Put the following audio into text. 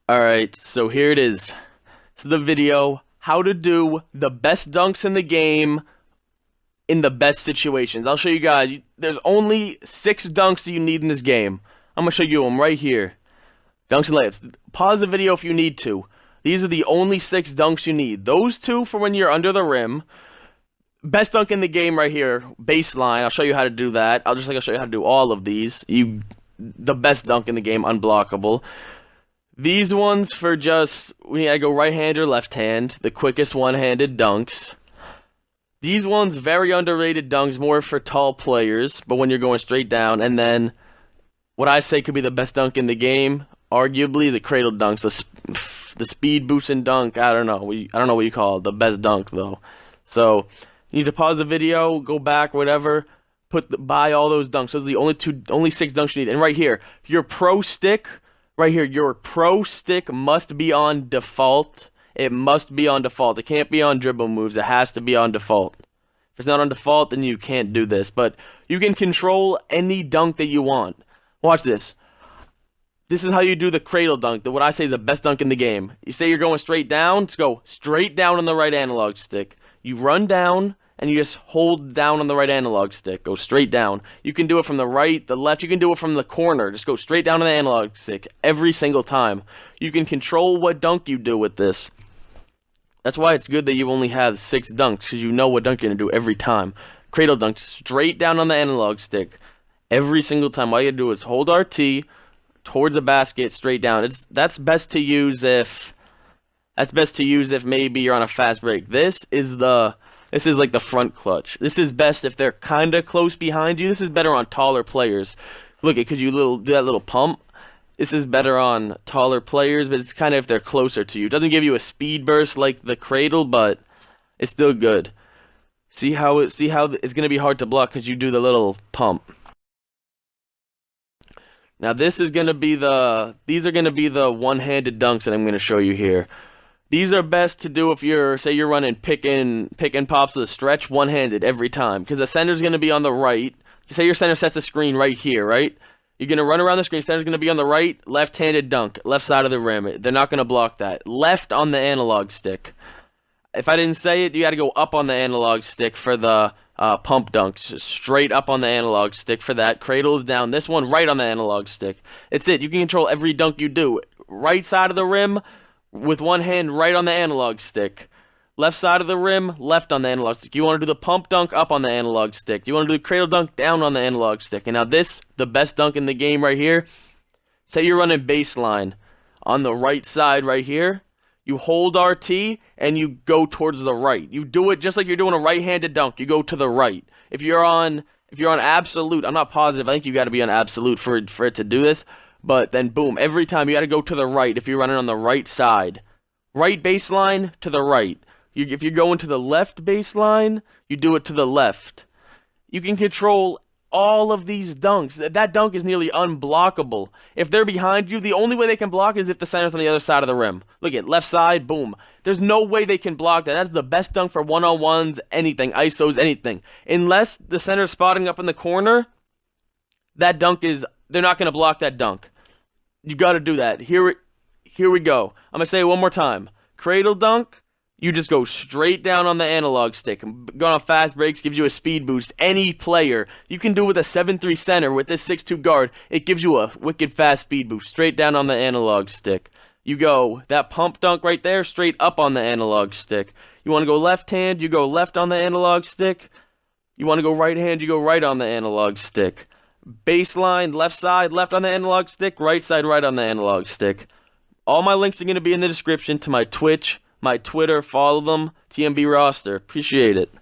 Alright, so here it is. This is the video, how to do the best dunks in the game in the best situations. I'll show you guys. There's only 6 dunks that you need in this game. I'm going to show you them right here. Dunks and layups. Pause the video if you need to. These are the only 6 dunks you need. Those 2 for when you're under the rim. Best dunk in the game right here, baseline. I'll show you how to do that. I'll show you how to do all of these. The best dunk in the game, unblockable. These ones for just, we gotta go right hand or left hand, the quickest one-handed dunks. These ones, very underrated dunks, more for tall players, but when you're going straight down. And then, what I say could be the best dunk in the game, arguably the cradle dunks, the speed boosting dunk, I don't know what you call it, the best dunk though. So, you need to pause the video, go back, whatever, buy all those dunks. Those are the only 6 dunks you need. And right here, your pro stick. Right here, your pro stick must be on default. It must be on default. It can't be on dribble moves. It has to be on default. If it's not on default, then you can't do this. But you can control any dunk that you want. Watch this. This is how you do the cradle dunk. What I say is the best dunk in the game. You say you're going straight down. Let's go straight down on the right analog stick. You run down, and you just hold down on the right analog stick. Go straight down. You can do it from the right, the left. You can do it from the corner. Just go straight down on the analog stick every single time. You can control what dunk you do with this. That's why it's good that you only have 6 dunks, because you know what dunk you're going to do every time. Cradle dunk, straight down on the analog stick every single time. All you gotta do is hold RT towards the basket, straight down. That's best to use if maybe you're on a fast break. This is like the front clutch. This is best if they're kind of close behind you. This is better on taller players. Look, because you do that little pump. This is better on taller players, but it's kind of if they're closer to you. It doesn't give you a speed burst like the cradle, but it's still good. See how it's gonna be hard to block because you do the little pump. Now these are gonna be the one-handed dunks that I'm gonna show you here. These are best to do if you're running pick and pops with a stretch one-handed every time, because the center's going to be on the right. Say your center sets a screen right here, right? You're going to run around the screen, center's going to be on the right, left-handed dunk, left side of the rim. They're not going to block that. Left on the analog stick. If I didn't say it, you got to go up on the analog stick for the pump dunks. Straight up on the analog stick for that. Cradle is down. This one right on the analog stick. It's it. You can control every dunk you do. Right side of the rim, with one hand right on the analog stick. Left side of the rim, left on the analog stick. You want to do the pump dunk up on the analog stick. You want to do the cradle dunk down on the analog stick. And now this, the best dunk in the game right here. Say you're running baseline on the right side right here. You hold RT and you go towards the right. You do it just like you're doing a right-handed dunk. You go to the right. If you're on absolute, I'm not positive. I think you got to be on absolute for it to do this. But then, boom, every time you got to go to the right if you're running on the right side. Right baseline to the right. If you're going to the left baseline, you do it to the left. You can control all of these dunks. That dunk is nearly unblockable. If they're behind you, the only way they can block is if the center's on the other side of the rim. Look at left side, boom. There's no way they can block that. That's the best dunk for one-on-ones, anything, ISOs, anything. Unless the center's spotting up in the corner, that dunk is, they're not going to block that dunk. You got to do that. Here we go. I'm going to say it one more time. Cradle dunk, you just go straight down on the analog stick. Going on fast breaks gives you a speed boost. Any player. You can do it with a 7'3 center with this 6'2 guard. It gives you a wicked fast speed boost. Straight down on the analog stick. You go, that pump dunk right there, straight up on the analog stick. You want to go left hand, you go left on the analog stick. You want to go right hand, you go right on the analog stick. Baseline, left side, left on the analog stick, right side, right on the analog stick. All my links are going to be in the description to my Twitch, my Twitter. Follow them. TNB roster. Appreciate it.